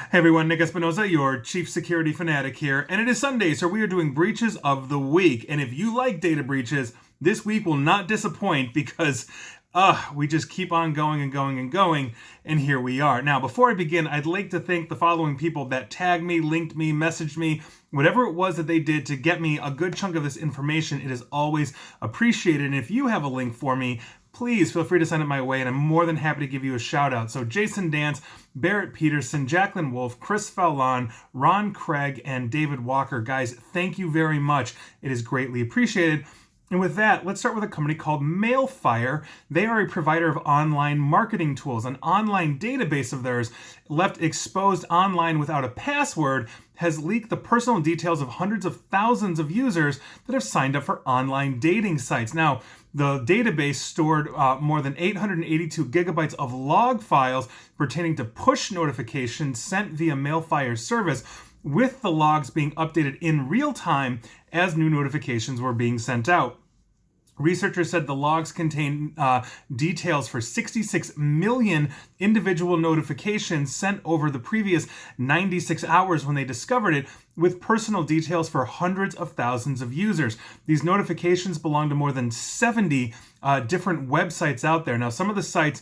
Hey everyone, Nick Espinoza, your chief security fanatic here, and it is Sunday, so we are doing breaches of the week. And if you like data breaches, this week will not disappoint because we just keep on going and going and going, and here we are. Now, before I begin, I'd like to thank the following people that tagged me, linked me, messaged me, whatever it was that they did to get me a good chunk of this information. It is always appreciated, and if you have a link for me, please feel free to send it my way, and I'm more than happy to give you a shout out. So Jason Dance, Barrett Peterson, Jacqueline Wolf, Chris Fallon, Ron Craig, and David Walker. Guys, thank you very much. It is greatly appreciated. And with that, let's start with a company called Mailfire. They are a provider of online marketing tools. An online database of theirs, left exposed online without a password, has leaked the personal details of hundreds of thousands of users that have signed up for online dating sites. Now, the database stored more than 882 gigabytes of log files pertaining to push notifications sent via Mailfire's service, with the logs being updated in real time as new notifications were being sent out. Researchers said the logs contain details for 66 million individual notifications sent over the previous 96 hours when they discovered it, with personal details for hundreds of thousands of users. These notifications belong to more than 70 different websites out there. Now, some of the sites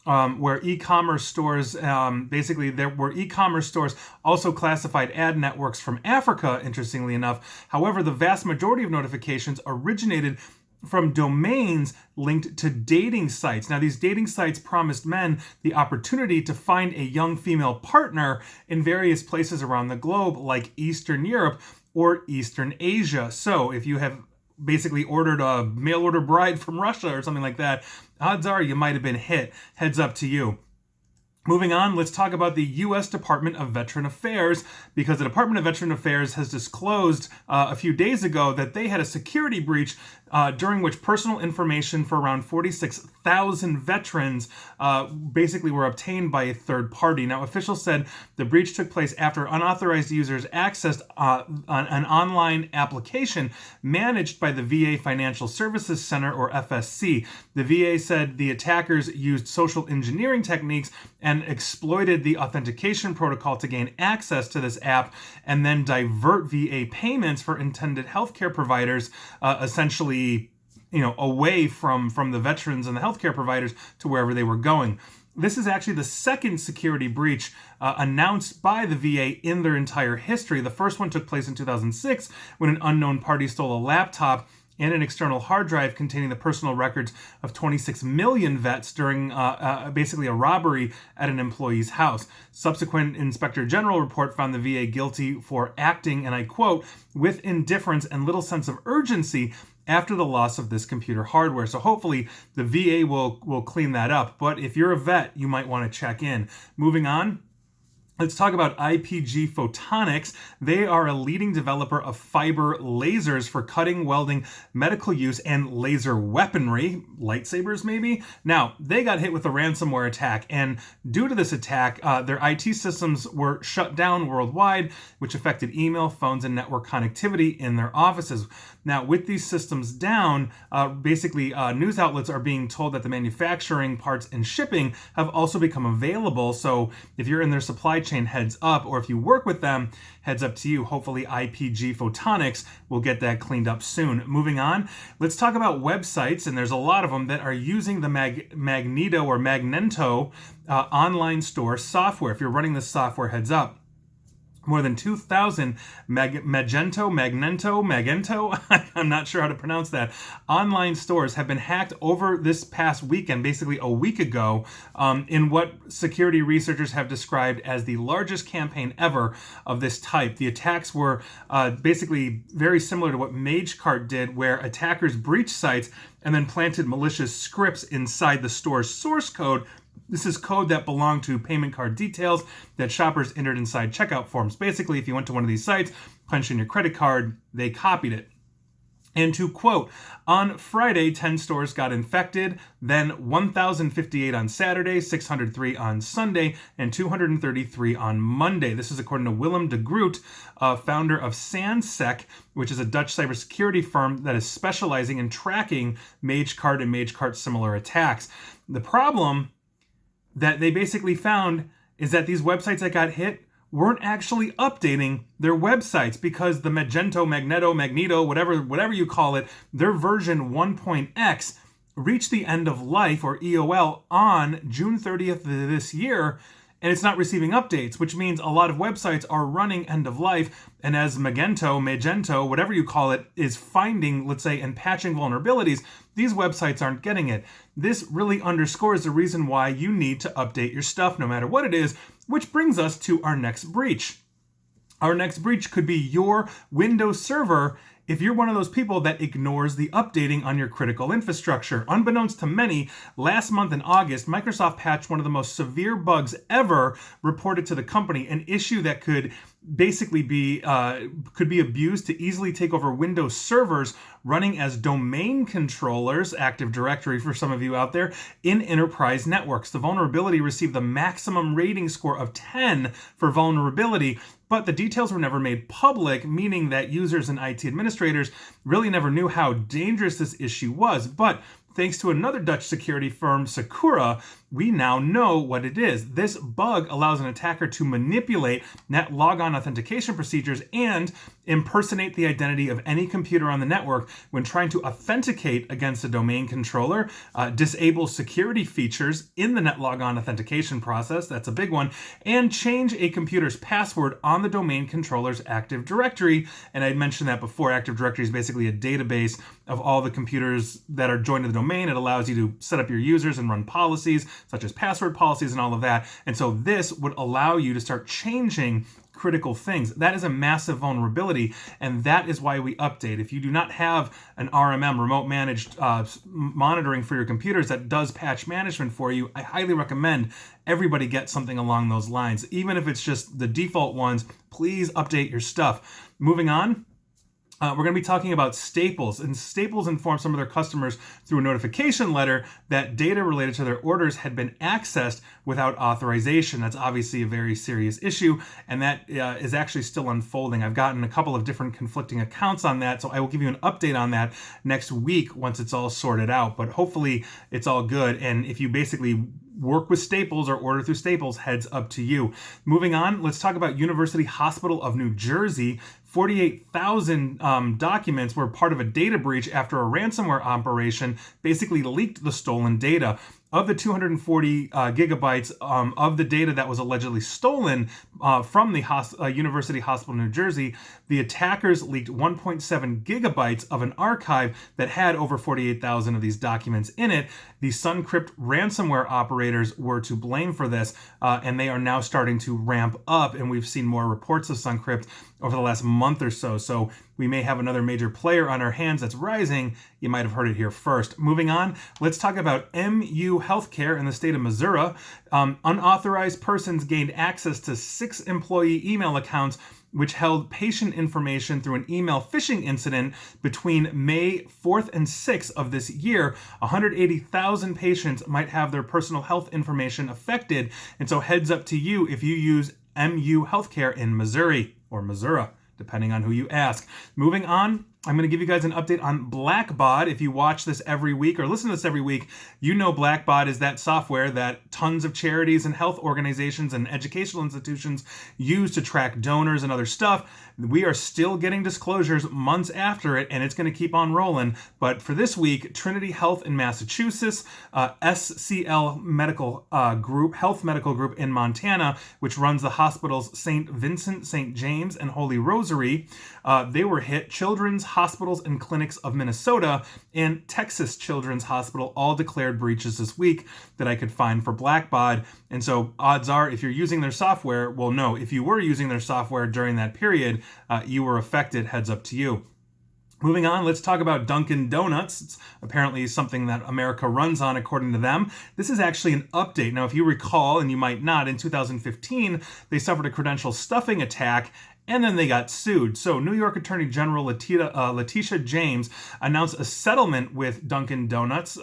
where e-commerce stores, there were e-commerce stores also classified ad networks from Africa, interestingly enough. However, the vast majority of notifications originated from domains linked to dating sites. Now, these dating sites promised men the opportunity to find a young female partner in various places around the globe, like Eastern Europe or Eastern Asia. So if you have basically ordered a mail order bride from Russia or something like that, odds are you might have been hit. Heads up to you. Moving on, let's talk about the U.S. Department of Veteran Affairs, because the Department of Veteran Affairs has disclosed a few days ago that they had a security breach during which personal information for around 46,000 veterans basically were obtained by a third party. Now, officials said the breach took place after unauthorized users accessed an online application managed by the VA Financial Services Center, or FSC. The VA said the attackers used social engineering techniques and exploited the authentication protocol to gain access to this app and then divert VA payments for intended healthcare providers, essentially, away from the veterans and the healthcare providers to wherever they were going. This is actually the second security breach announced by the VA in their entire history. The first one took place in 2006 when an unknown party stole a laptop and an external hard drive containing the personal records of 26 million vets during basically a robbery at an employee's house. Subsequent Inspector General report found the VA guilty for acting, and I quote, with indifference and little sense of urgency after the loss of this computer hardware. So hopefully the VA will clean that up. But if you're a vet, you might want to check in. Moving on. Let's talk about Ipg Photonics. They are a leading developer of fiber lasers for cutting, welding, medical use, and laser weaponry. Lightsabers, maybe? Now, they got hit with a ransomware attack, and due to this attack, their IT systems were shut down worldwide, which affected email, phones, and network connectivity in their offices. Now, with these systems down, news outlets are being told that the manufacturing, parts, and shipping have also become available. So if you're in their supply chain, heads up, or if you work with them, heads up to you. Hopefully Ipg Photonics will get that cleaned up soon. Moving on, let's talk about websites, and there's a lot of them that are using the Magneto online store software. If you're running this software, heads up. More than 2,000 Magento, I'm not sure how to pronounce that, online stores have been hacked over this past weekend, basically a week ago, in what security researchers have described as the largest campaign ever of this type. The attacks were basically very similar to what MageCart did, where attackers breached sites and then planted malicious scripts inside the store's source code. This is code that belonged to payment card details that shoppers entered inside checkout forms. Basically, if you went to one of these sites, punched in your credit card, they copied it. And to quote, on Friday, 10 stores got infected, then 1,058 on Saturday, 603 on Sunday, and 233 on Monday. This is according to Willem de Groot, founder of Sansec, which is a Dutch cybersecurity firm that is specializing in tracking MageCart and MageCart similar attacks. The problem that they basically found is that these websites that got hit weren't actually updating their websites because the Magneto, whatever you call it, their version 1.x reached the end of life, or EOL, on June 30th of this year, and it's not receiving updates, which means a lot of websites are running end of life, and as Magento, whatever you call it, is finding, let's say, and patching vulnerabilities, these websites aren't getting it. This really underscores the reason why you need to update your stuff no matter what it is, which brings us to our next breach. Our next breach could be your Windows server if you're one of those people that ignores the updating on your critical infrastructure. Unbeknownst to many, last month in August, Microsoft patched one of the most severe bugs ever reported to the company, an issue that could basically be abused to easily take over Windows servers running as domain controllers, Active Directory for some of you out there, in enterprise networks. The vulnerability received the maximum rating score of 10 for vulnerability, but the details were never made public, meaning that users and IT administrators really never knew how dangerous this issue was. But thanks to another Dutch security firm, Secura, we now know what it is. This bug allows an attacker to manipulate net logon authentication procedures and impersonate the identity of any computer on the network when trying to authenticate against a domain controller, disable security features in the net logon authentication process, that's a big one, and change a computer's password on the domain controller's Active Directory. And I mentioned that before. Active Directory is basically a database of all the computers that are joined to the domain. It allows you to set up your users and run policies, such as password policies and all of that. And so this would allow you to start changing critical things. That is a massive vulnerability, and that is why we update. If you do not have an RMM, remote managed monitoring for your computers that does patch management for you, I highly recommend everybody get something along those lines. Even if it's just the default ones, please update your stuff. Moving on. We're going to be talking about Staples, and Staples informed some of their customers through a notification letter that data related to their orders had been accessed without authorization. That's obviously a very serious issue, and that is actually still unfolding. I've gotten a couple of different conflicting accounts on that, so I will give you an update on that next week once it's all sorted out, but hopefully it's all good. And if you basically work with Staples or order through Staples, heads up to you. Moving on, let's talk about University Hospital of New Jersey. 48,000 documents were part of a data breach after a ransomware operation basically leaked the stolen data. Of the 240 gigabytes of the data that was allegedly stolen from the University Hospital, New Jersey, the attackers leaked 1.7 gigabytes of an archive that had over 48,000 of these documents in it. The SunCrypt ransomware operators were to blame for this, and they are now starting to ramp up, and we've seen more reports of SunCrypt over the last month or so. So we may have another major player on our hands that's rising. You might have heard it here first. Moving on, let's talk about MU Healthcare in the state of Missouri. Unauthorized persons gained access to 6 employee email accounts which held patient information through an email phishing incident between May 4th and 6th of this year. 180,000 patients might have their personal health information affected, and so heads up to you if you use MU Healthcare in Missouri, or Missouri, depending on who you ask. Moving on, I'm going to give you guys an update on Blackbaud. If you watch this every week or listen to this every week, you know Blackbaud is that software that tons of charities and health organizations and educational institutions use to track donors and other stuff. We are still getting disclosures months after it, and it's going to keep on rolling. But for this week, Trinity Health in Massachusetts, SCL Medical Group, Health Medical Group in Montana, which runs the hospitals St. Vincent, St. James, and Holy Rosary, they were hit. Children's Hospitals and Clinics of Minnesota and Texas Children's Hospital all declared breaches this week that I could find for Blackbaud. And so odds are, if you're using their software, well, no, if you were using their software during that period, you were affected. Heads up to you. Moving on, let's talk about Dunkin Donuts. It's apparently something that America runs on, according to them. This is actually an update. Now, if you recall, and you might not, in 2015, they suffered a credential stuffing attack, and then they got sued. So New York Attorney General Letitia James announced a settlement with Dunkin Donuts.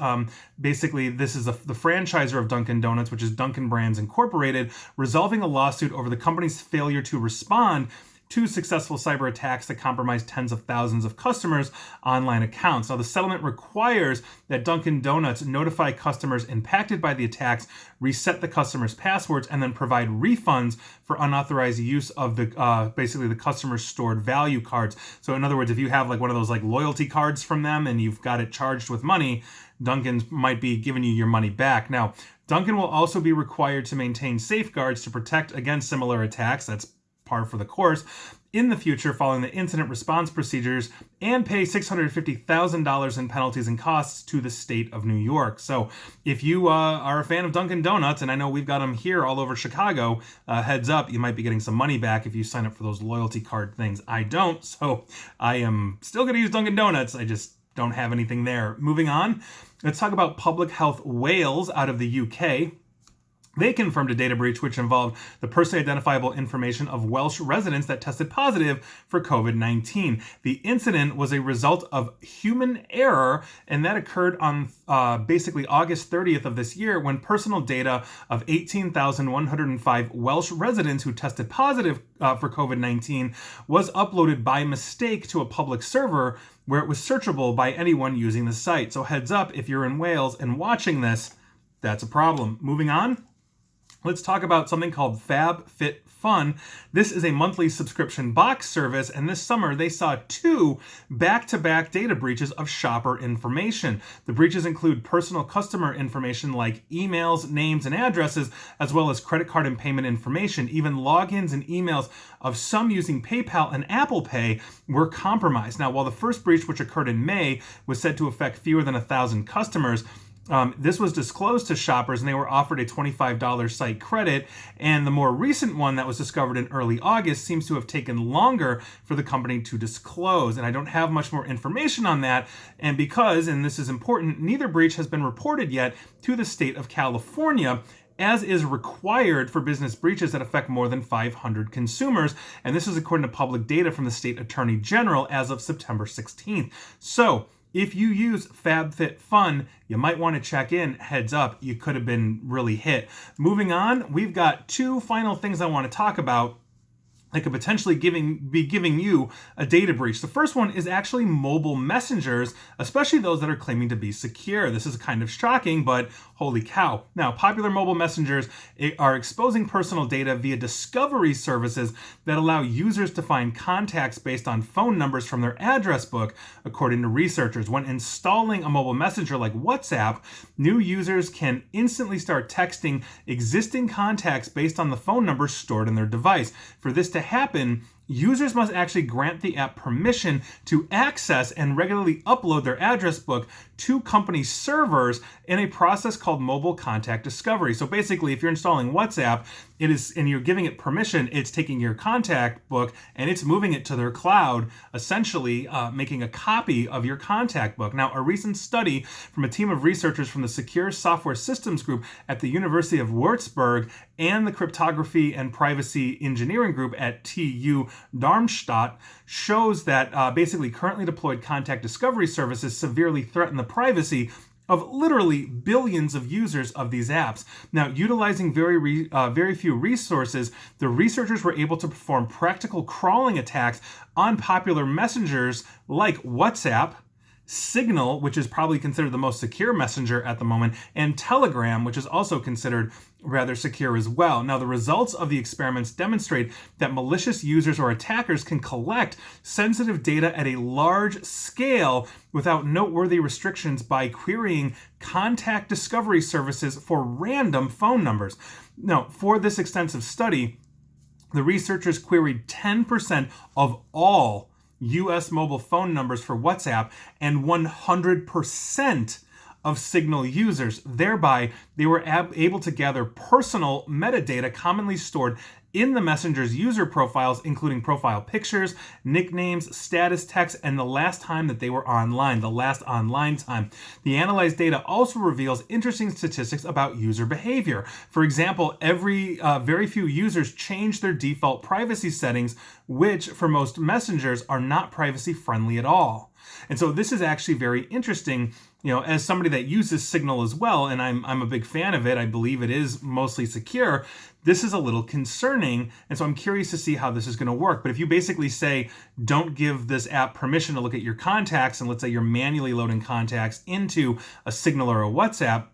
Basically, this is the franchisor of Dunkin Donuts, which is Dunkin Brands Incorporated, resolving a lawsuit over the company's failure to respond two successful cyber attacks that compromised tens of thousands of customers' online accounts. Now, the settlement requires that Dunkin Donuts notify customers impacted by the attacks, reset the customers' passwords, and then provide refunds for unauthorized use of the basically the customer's stored value cards. So in other words, if you have like one of those like loyalty cards from them and you've got it charged with money, Dunkin's might be giving you your money back. Now, Dunkin will also be required to maintain safeguards to protect against similar attacks. That's par for the course in the future following the incident response procedures, and pay $650,000 in penalties and costs to the state of New York. So if you are a fan of Dunkin Donuts, and I know we've got them here all over Chicago, heads up, you might be getting some money back if you sign up for those loyalty card things. I don't, so I am still going to use Dunkin Donuts. I just don't have anything there. Moving on, let's talk about Public Health Wales out of the UK. They confirmed a data breach which involved the personally identifiable information of Welsh residents that tested positive for COVID-19. The incident was a result of human error, and that occurred on basically August 30th of this year, when personal data of 18,105 Welsh residents who tested positive for COVID-19 was uploaded by mistake to a public server where it was searchable by anyone using the site. So heads up, if you're in Wales and watching this, that's a problem. Moving on. Let's talk about something called Fab Fit Fun. This is a monthly subscription box service, and this summer they saw two back-to-back data breaches of shopper information. The breaches include personal customer information like emails, names, and addresses, as well as credit card and payment information. Even logins and emails of some using PayPal and Apple Pay were compromised. Now, while the first breach, which occurred in May, was said to affect fewer than 1,000 customers, this was disclosed to shoppers and they were offered a $25 site credit. And the more recent one that was discovered in early August seems to have taken longer for the company to disclose. And I don't have much more information on that. And because, and this is important, neither breach has been reported yet to the state of California, as is required for business breaches that affect more than 500 consumers. And this is according to public data from the state attorney general as of September 16th. So, if you use Fab Fit Fun, you might want to check in. Heads up, you could have been really hit. Moving on, we've got two final things I want to talk about that could potentially be giving you a data breach. The first one is actually mobile messengers, especially those that are claiming to be secure. This is kind of shocking, but holy cow. Now, popular mobile messengers are exposing personal data via discovery services that allow users to find contacts based on phone numbers from their address book, according to researchers. When installing a mobile messenger like WhatsApp, new users can instantly start texting existing contacts based on the phone numbers stored in their device. For this to happen, users must actually grant the app permission to access and regularly upload their address book to company servers in a process called mobile contact discovery. So basically, if you're installing WhatsApp, and you're giving it permission, it's taking your contact book and it's moving it to their cloud, essentially making a copy of your contact book. Now, a recent study from a team of researchers from the Secure Software Systems Group at the University of Würzburg and the Cryptography and Privacy Engineering Group at TU Darmstadt shows that basically currently deployed contact discovery services severely threaten the privacy of literally billions of users of these apps. Now, utilizing very few resources, the researchers were able to perform practical crawling attacks on popular messengers like WhatsApp, Signal, which is probably considered the most secure messenger at the moment, and Telegram, which is also considered rather secure as well. Now, the results of the experiments demonstrate that malicious users or attackers can collect sensitive data at a large scale without noteworthy restrictions by querying contact discovery services for random phone numbers. Now, for this extensive study, the researchers queried 10% of all US mobile phone numbers for WhatsApp and 100% of Signal users. Thereby, they were able to gather personal metadata commonly stored in the messenger's user profiles, including profile pictures, nicknames, status text, and the last time that they were online, the last online time. The analyzed data also reveals interesting statistics about user behavior. For example, very few users change their default privacy settings, which for most messengers are not privacy friendly at all. And so this is actually very interesting as somebody that uses Signal as well, and I'm a big fan of it, I believe it is mostly secure, this is a little concerning, and so I'm curious to see how this is going to work. But if you basically say, don't give this app permission to look at your contacts, and let's say you're manually loading contacts into a Signal or a WhatsApp,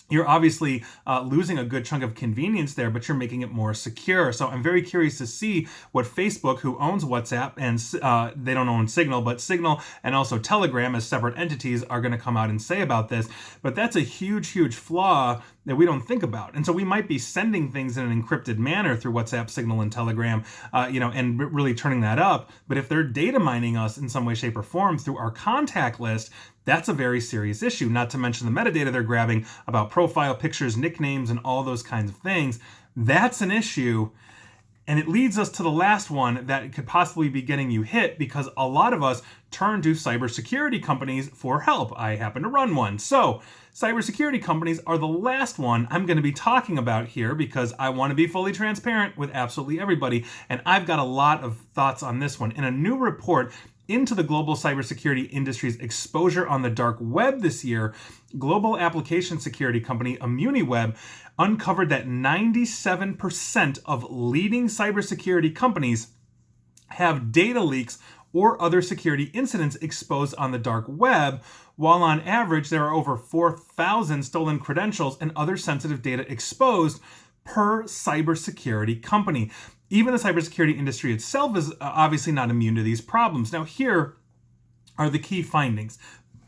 you're obviously losing a good chunk of convenience there, but you're making it more secure. So I'm very curious to see what Facebook, who owns WhatsApp, and they don't own Signal, but Signal and also Telegram as separate entities are going to come out and say about this. But that's a huge, huge flaw that we don't think about. And so we might be sending things in an encrypted manner through WhatsApp, Signal, and Telegram, and really turning that up. But if they're data mining us in some way, shape, or form through our contact list, that's a very serious issue, not to mention the metadata they're grabbing about profile pictures, nicknames, and all those kinds of things. That's an issue. And it leads us to the last one that could possibly be getting you hit, because a lot of us turn to cybersecurity companies for help. I happen to run one. So cybersecurity companies are the last one I'm going to be talking about here, because I want to be fully transparent with absolutely everybody. And I've got a lot of thoughts on this one. In a new report into the global cybersecurity industry's exposure on the dark web this year, global application security company ImmuniWeb uncovered that 97% of leading cybersecurity companies have data leaks or other security incidents exposed on the dark web, while on average there are over 4,000 stolen credentials and other sensitive data exposed per cybersecurity company. Even the cybersecurity industry itself is obviously not immune to these problems. Now, here are the key findings.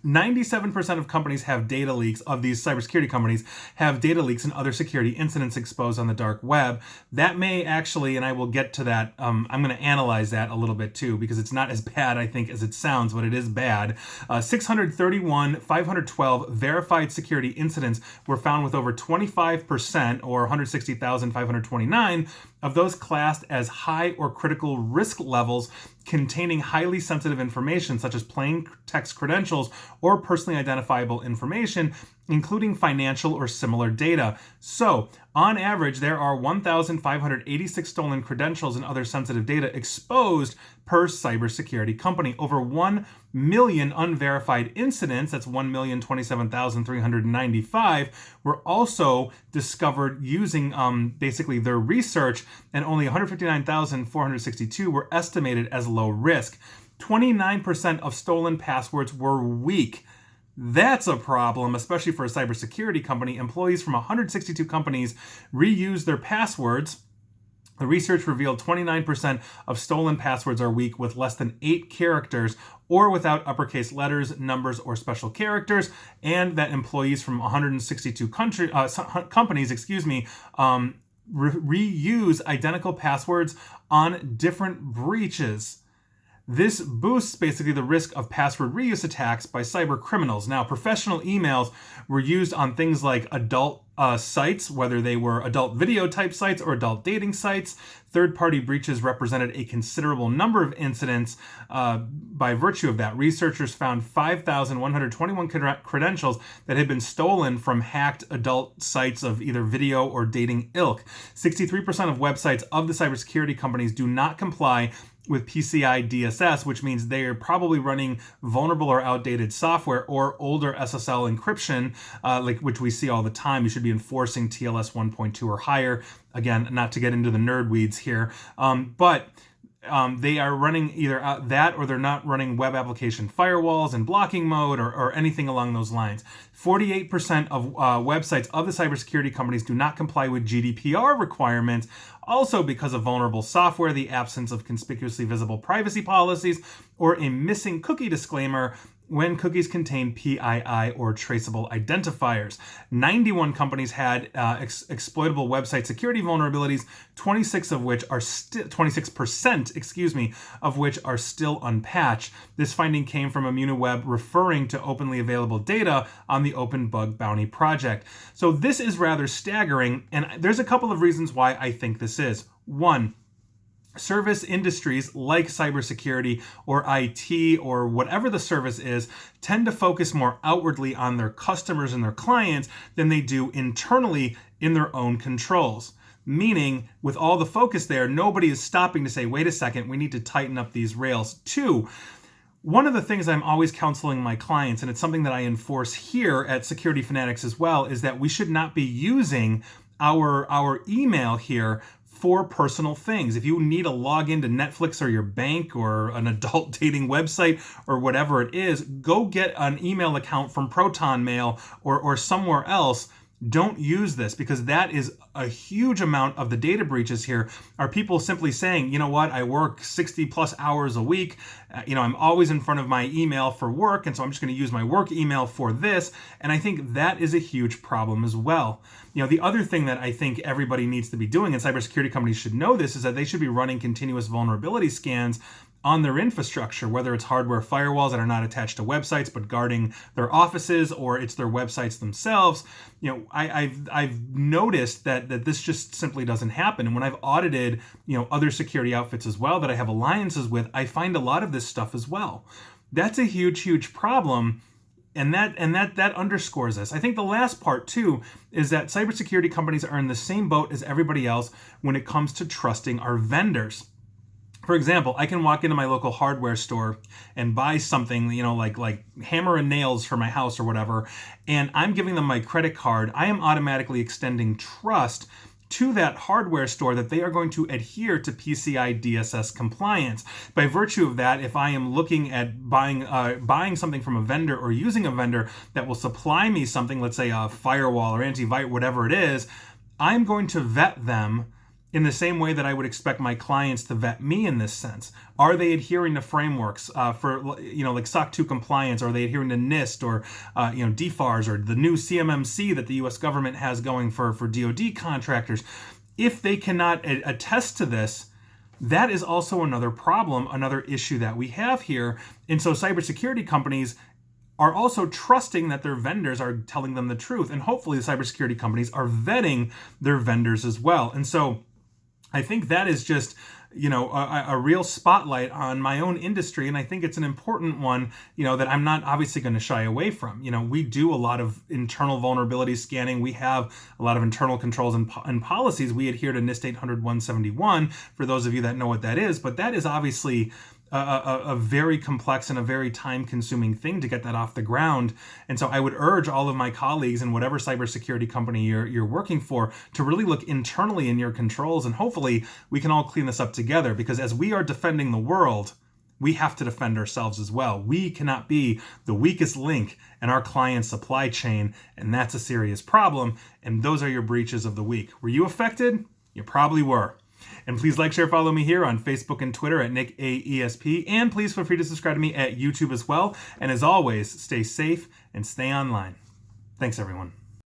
97% of companies have data leaks, of these cybersecurity companies, have data leaks and other security incidents exposed on the dark web. That may actually, and I will get to that, I'm going to analyze that a little bit too, because it's not as bad, I think, as it sounds, but it is bad. 512 verified security incidents were found, with over 25%, or 160,529, of those classed as high or critical risk levels containing highly sensitive information, such as plain text credentials or personally identifiable information, including financial or similar data. So, on average, there are 1,586 stolen credentials and other sensitive data exposed per cybersecurity company. Over 1 million unverified incidents, that's 1,027,395, were also discovered using basically their research, and only 159,462 were estimated as low risk. 29% of stolen passwords were weak. That's a problem, especially for a cybersecurity company. Employees from 162 companies reused their passwords. The research revealed 29% of stolen passwords are weak, with less than 8 characters or without uppercase letters, numbers, or special characters, and that employees from 162 companies, reuse identical passwords on different breaches. This boosts basically the risk of password reuse attacks by cyber criminals. Now, professional emails were used on things like adult sites, whether they were adult video type sites or adult dating sites. Third-party breaches represented a considerable number of incidents by virtue of that. Researchers found 5,121 credentials that had been stolen from hacked adult sites of either video or dating ilk. 63% of websites of the cybersecurity companies do not comply with PCI DSS, which means they are probably running vulnerable or outdated software or older SSL encryption, which we see all the time. You should be enforcing TLS 1.2 or higher. Again, not to get into the nerd weeds here, but they are running either that, or they're not running web application firewalls and blocking mode, or anything along those lines. 48% of websites of the cybersecurity companies do not comply with GDPR requirements, also because of vulnerable software, the absence of conspicuously visible privacy policies, or a missing cookie disclaimer when cookies contain PII or traceable identifiers. 91 companies had exploitable website security vulnerabilities, 26% of which are still unpatched. This finding came from ImmuniWeb, referring to openly available data on the Open Bug Bounty project. So this is rather staggering, and there's a couple of reasons why I think this is. One, service industries like cybersecurity or IT or whatever the service is tend to focus more outwardly on their customers and their clients than they do internally in their own controls. Meaning, with all the focus there, nobody is stopping to say, wait a second, we need to tighten up these rails. Two, One of the things I'm always counseling my clients, and it's something that I enforce here at Security Fanatics as well, is that we should not be using our email here for personal things. If you need a login to Netflix or your bank or an adult dating website or whatever it is, go get an email account from Proton Mail or somewhere else. Don't use this, because that is a huge amount of the data breaches here are people simply saying, you know what, I work 60 plus hours a week. I'm always in front of my email for work, and so I'm just going to use my work email for this. And I think that is a huge problem as well. The other thing that I think everybody needs to be doing, and cybersecurity companies should know this, is that they should be running continuous vulnerability scans on their infrastructure, whether it's hardware firewalls that are not attached to websites but guarding their offices, or it's their websites themselves. I've noticed that this just simply doesn't happen. And when I've audited, other security outfits as well that I have alliances with, I find a lot of this stuff as well. That's a huge problem. And that underscores this. I think the last part too is that cybersecurity companies are in the same boat as everybody else when it comes to trusting our vendors. For example, I can walk into my local hardware store and buy something, like hammer and nails for my house or whatever, and I'm giving them my credit card. I am automatically extending trust to that hardware store that they are going to adhere to PCI DSS compliance. By virtue of that, if I am looking at buying something from a vendor or using a vendor that will supply me something, let's say a firewall or antivirus, whatever it is, I'm going to vet them in the same way that I would expect my clients to vet me in this sense. Are they adhering to frameworks for, like SOC 2 compliance? Are they adhering to NIST or, DFARS or the new CMMC that the U.S. government has going for DoD contractors? If they cannot attest to this, that is also another problem, another issue that we have here. And so cybersecurity companies are also trusting that their vendors are telling them the truth. And hopefully the cybersecurity companies are vetting their vendors as well. And so I think that is just, a real spotlight on my own industry. And I think it's an important one, that I'm not obviously going to shy away from. We do a lot of internal vulnerability scanning. We have a lot of internal controls and policies. We adhere to NIST 800-171 for those of you that know what that is. But that is obviously a very complex and a very time-consuming thing to get that off the ground. And so I would urge all of my colleagues in whatever cybersecurity company you're working for to really look internally in your controls, and hopefully we can all clean this up together, because as we are defending the world, we have to defend ourselves as well. We cannot be the weakest link in our client's supply chain, and that's a serious problem. And those are your breaches of the week. Were you affected? You probably were. And please like, share, follow me here on Facebook and Twitter at NickAESP. And please feel free to subscribe to me at YouTube as well. And as always, stay safe and stay online. Thanks, everyone.